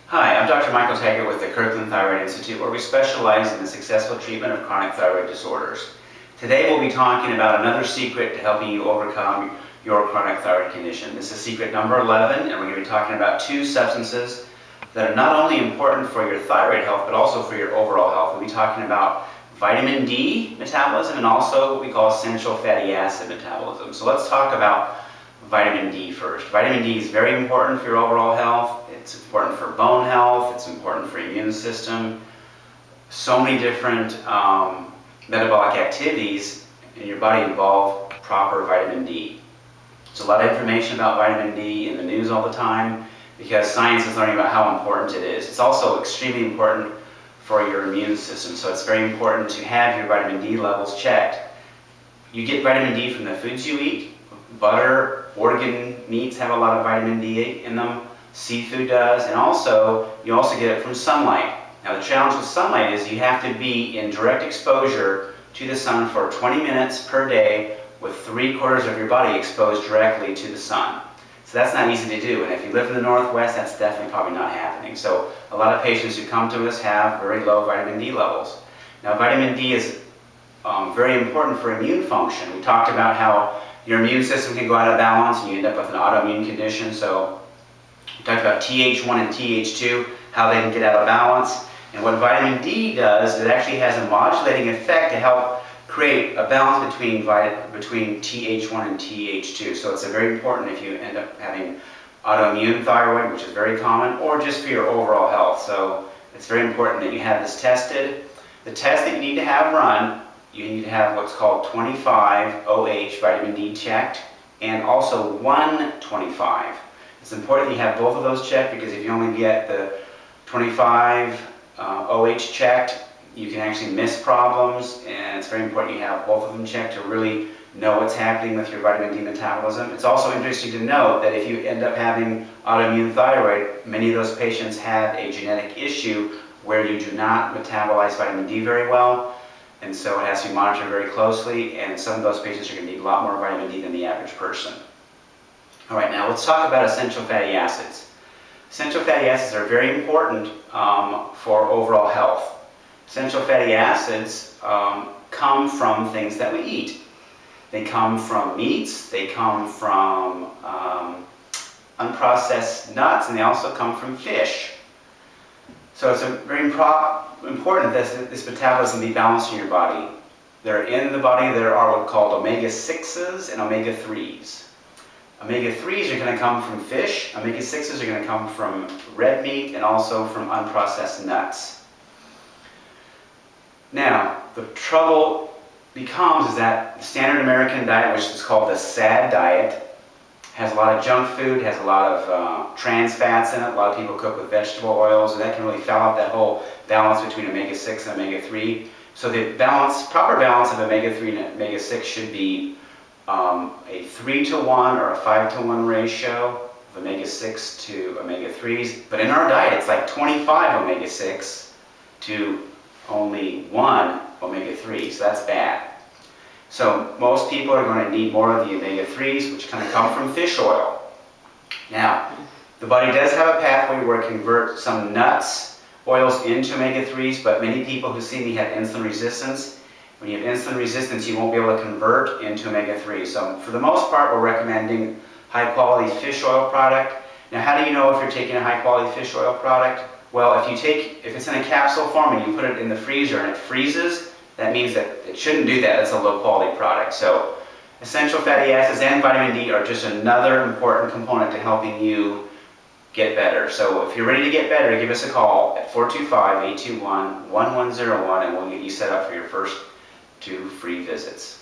Hi, I'm Dr. Michael Taggart with the Kirkland Thyroid Institute, where we specialize in the successful treatment of chronic thyroid disorders. Today we'll be talking about another secret to helping you overcome your chronic thyroid condition. This is secret number 11, and we're going to be talking about two substances that are not only important for your thyroid health, but also for your overall health. We'll be talking about vitamin D metabolism and also what we call essential fatty acid metabolism. So let's talk about vitamin D first. Vitamin D is very important for your overall health. It's important for bone health. It's important for your immune system. So many different metabolic activities in your body involve proper vitamin D. There's a lot of information about vitamin D in the news all the time because science is learning about how important it is. It's also extremely important for your immune system, so it's very important to have your vitamin D levels checked. You get vitamin D from the foods you eat. Butter, organ meats have a lot of vitamin D in them. Seafood does, and you also get it from sunlight. Now the challenge with sunlight is you have to be in direct exposure to the sun for 20 minutes per day with 3/4 of your body exposed directly to the sun. So that's not easy to do, and if you live in the Northwest, that's definitely probably not happening. So a lot of patients who come to us have very low vitamin D levels. Now vitamin D is very important for immune function. We talked about how your immune system can go out of balance and you end up with an autoimmune condition. So we talked about Th1 and Th2, how they can get out of balance. And what vitamin D does, it actually has a modulating effect to help create a balance between Th1 and Th2. So it's very important if you end up having autoimmune thyroid, which is very common, or just for your overall health. So it's very important that you have this tested. The test that you need to have run, you need to have what's called 25-OH vitamin D checked, and also 125. It's important you have both of those checked because if you only get the 25-OH checked, you can actually miss problems, and it's very important you have both of them checked to really know what's happening with your vitamin D metabolism. It's also interesting to note that if you end up having autoimmune thyroid, many of those patients have a genetic issue where you do not metabolize vitamin D very well, and so it has to be monitored very closely, and some of those patients are going to need a lot more vitamin D than the average person. All right, now let's talk about essential fatty acids. Essential fatty acids are very important for overall health. Essential fatty acids come from things that we eat. They come from meats, they come from unprocessed nuts, and they also come from fish. So it's very important that this metabolism be balanced in your body. In the body there are what's called omega-6s and omega-3s. Omega-3s are going to come from fish, omega-6s are going to come from red meat and also from unprocessed nuts. Now, the trouble becomes is that the standard American diet, which is called the SAD diet, has a lot of junk food, has a lot of trans fats in it. A lot of people cook with vegetable oils, and that can really foul up that whole balance between omega-6 and omega-3. So the proper balance of omega-3 and omega-6 should be a 3-to-1 or a 5-to-1 ratio of omega-6 to omega-3s. But in our diet, it's like 25 omega-6 to only 1 omega-3, so that's bad. So most people are going to need more of the omega-3s, which kind of come from fish oil. Now, the body does have a pathway where it converts some nuts, oils into omega-3s, but many people who see me have insulin resistance. When you have insulin resistance, you won't be able to convert into omega-3. So for the most part, we're recommending high-quality fish oil product. Now, how do you know if you're taking a high-quality fish oil product? Well, if it's in a capsule form and you put it in the freezer and it freezes, that means that it shouldn't do that. It's a low-quality product. So essential fatty acids and vitamin D are just another important component to helping you get better. So if you're ready to get better, give us a call at 425-821-1101, and we'll get you set up for your first 2 free visits.